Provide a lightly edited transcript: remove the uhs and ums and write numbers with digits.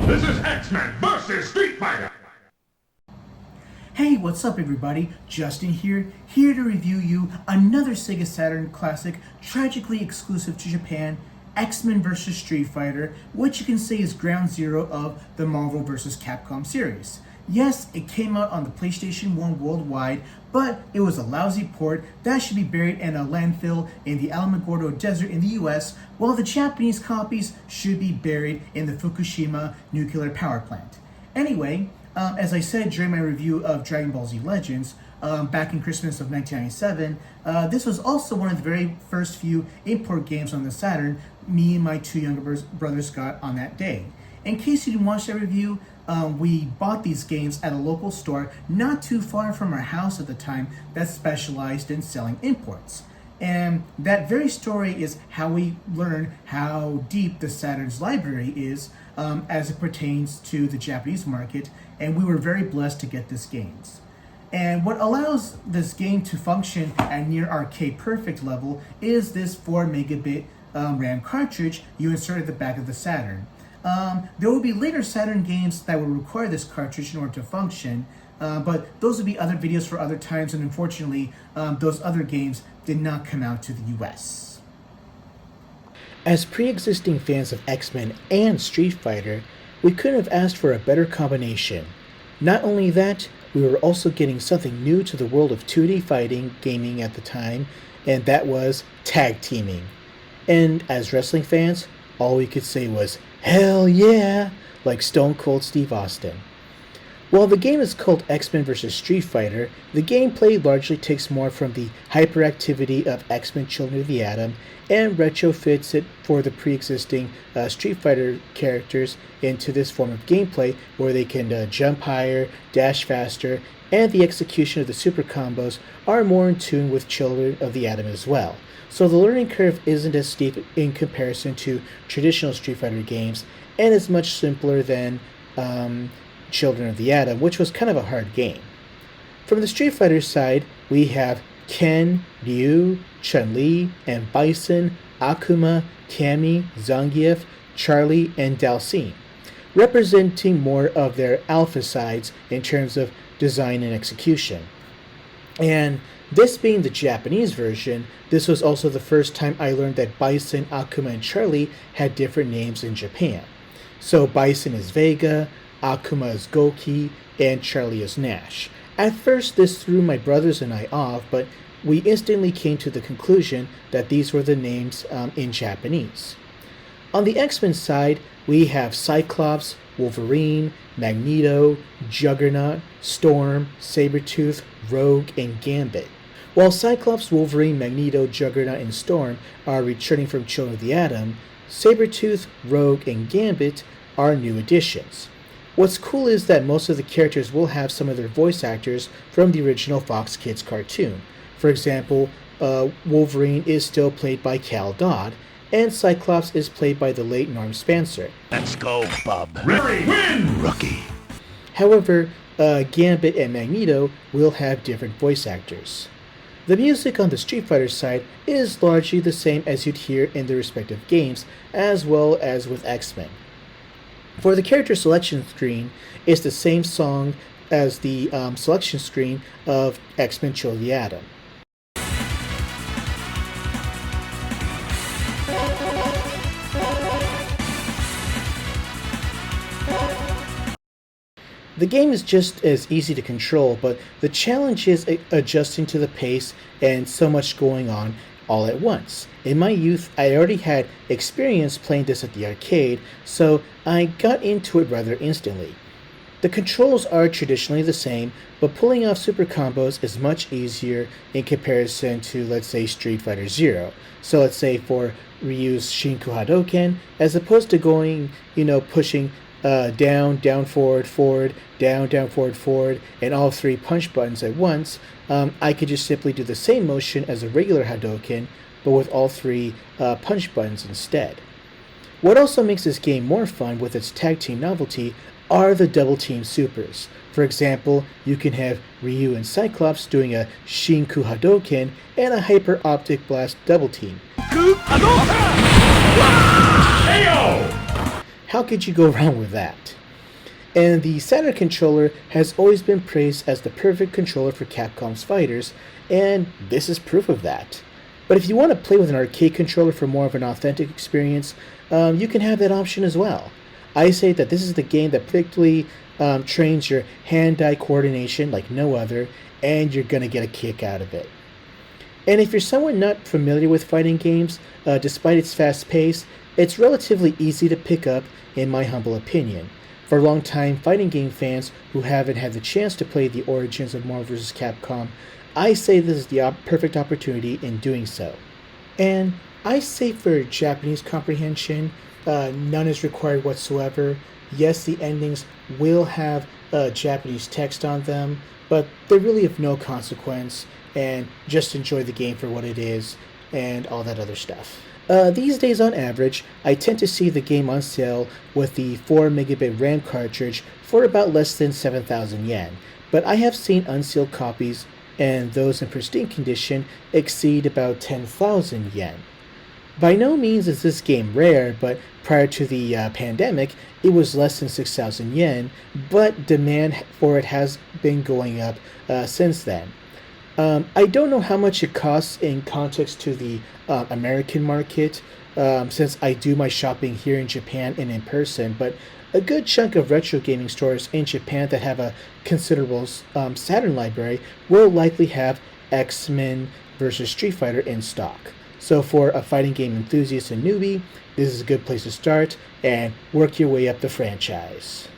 This is X-Men vs. Street Fighter! Hey, what's up everybody? Justin here to review you another Sega Saturn classic, tragically exclusive to Japan, X-Men vs. Street Fighter, which you can say is ground zero of the Marvel vs. Capcom series. Yes, it came out on the PlayStation 1 worldwide, but it was a lousy port that should be buried in a landfill in the Alamogordo Desert in the US, while the Japanese copies should be buried in the Fukushima nuclear power plant. Anyway, as I said during my review of Dragon Ball Z Legends, back in Christmas of 1997, this was also one of the very first few import games on the Saturn me and my two younger brothers got on that day. In case you didn't watch that review, we bought these games at a local store not too far from our house at the time that specialized in selling imports. And that very story is how we learn how deep the Saturn's library is as it pertains to the Japanese market, and we were very blessed to get these games. And what allows this game to function at near arcade perfect level is this 4 megabit RAM cartridge you insert at the back of the Saturn. There will be later Saturn games that will require this cartridge in order to function, but those would be other videos for other times, and unfortunately, those other games did not come out to the US. As pre-existing fans of X-Men and Street Fighter, we couldn't have asked for a better combination. Not only that, we were also getting something new to the world of 2D fighting gaming at the time, and that was tag teaming. And as wrestling fans, all we could say was, "Hell yeah!" like Stone Cold Steve Austin. While the game is called X-Men vs. Street Fighter, the gameplay largely takes more from the hyperactivity of X-Men Children of the Atom and retrofits it for the pre-existing Street Fighter characters into this form of gameplay where they can jump higher, dash faster, and the execution of the super combos are more in tune with Children of the Atom as well. So the learning curve isn't as steep in comparison to traditional Street Fighter games, and is much simpler than Children of the Atom, which was kind of a hard game. From the Street Fighter side, we have Ken, Ryu, Chun-Li, and Bison, Akuma, Cammy, Zangief, Charlie, and Dalsim, representing more of their alpha sides in terms of design and execution. And this being the Japanese version, this was also the first time I learned that Bison, Akuma, and Charlie had different names in Japan. So Bison is Vega, Akuma is Goki, and Charlie is Nash. At first this threw my brothers and I off, but we instantly came to the conclusion that these were the names in Japanese. On the X-Men side, we have Cyclops, Wolverine, Magneto, Juggernaut, Storm, Sabretooth, Rogue, and Gambit. While Cyclops, Wolverine, Magneto, Juggernaut, and Storm are returning from Children of the Atom, Sabretooth, Rogue, and Gambit are new additions. What's cool is that most of the characters will have some of their voice actors from the original Fox Kids cartoon. For example, Wolverine is still played by Cal Dodd, and Cyclops is played by the late Norm Spencer. Let's go, bub. Referee win! Rookie. However, Gambit and Magneto will have different voice actors. The music on the Street Fighter side is largely the same as you'd hear in the respective games, as well as with X-Men. For the character selection screen, it's the same song as the selection screen of X-Men Children of the Atom. The game is just as easy to control, but the challenge is adjusting to the pace and so much going on all at once. In my youth, I already had experience playing this at the arcade, so I got into it rather instantly. The controls are traditionally the same, but pulling off super combos is much easier in comparison to, let's say, Street Fighter Zero. So let's say for Ryu's Shinku Hadoken, as opposed to going, pushing down, down, forward, forward, down, down, forward, forward, and all three punch buttons at once, I could just simply do the same motion as a regular Hadoken, but with all three punch buttons instead. What also makes this game more fun with its tag team novelty are the double team supers. For example, you can have Ryu and Cyclops doing a Shinku Hadoken and a Hyper Optic Blast double team. How could you go wrong with that? And the Saturn controller has always been praised as the perfect controller for Capcom's fighters, and this is proof of that. But if you want to play with an arcade controller for more of an authentic experience, you can have that option as well. I say that this is the game that particularly trains your hand-eye coordination like no other, and you're going to get a kick out of it. And if you're someone not familiar with fighting games, despite its fast pace, it's relatively easy to pick up, in my humble opinion. For long-time fighting game fans who haven't had the chance to play the origins of Marvel vs. Capcom, I say this is the perfect opportunity in doing so. And I say for Japanese comprehension, none is required whatsoever. Yes, the endings will have Japanese text on them, but they're really of no consequence, and just enjoy the game for what it is, and all that other stuff. These days on average, I tend to see the game on sale with the 4 megabit RAM cartridge for about less than 7,000 yen, but I have seen unsealed copies, and those in pristine condition exceed about 10,000 yen. By no means is this game rare, but prior to the pandemic, it was less than 6,000 yen, but demand for it has been going up since then. I don't know how much it costs in context to the American market, since I do my shopping here in Japan and in person, but a good chunk of retro gaming stores in Japan that have a considerable Saturn library will likely have X-Men vs. Street Fighter in stock. So for a fighting game enthusiast and newbie, this is a good place to start and work your way up the franchise.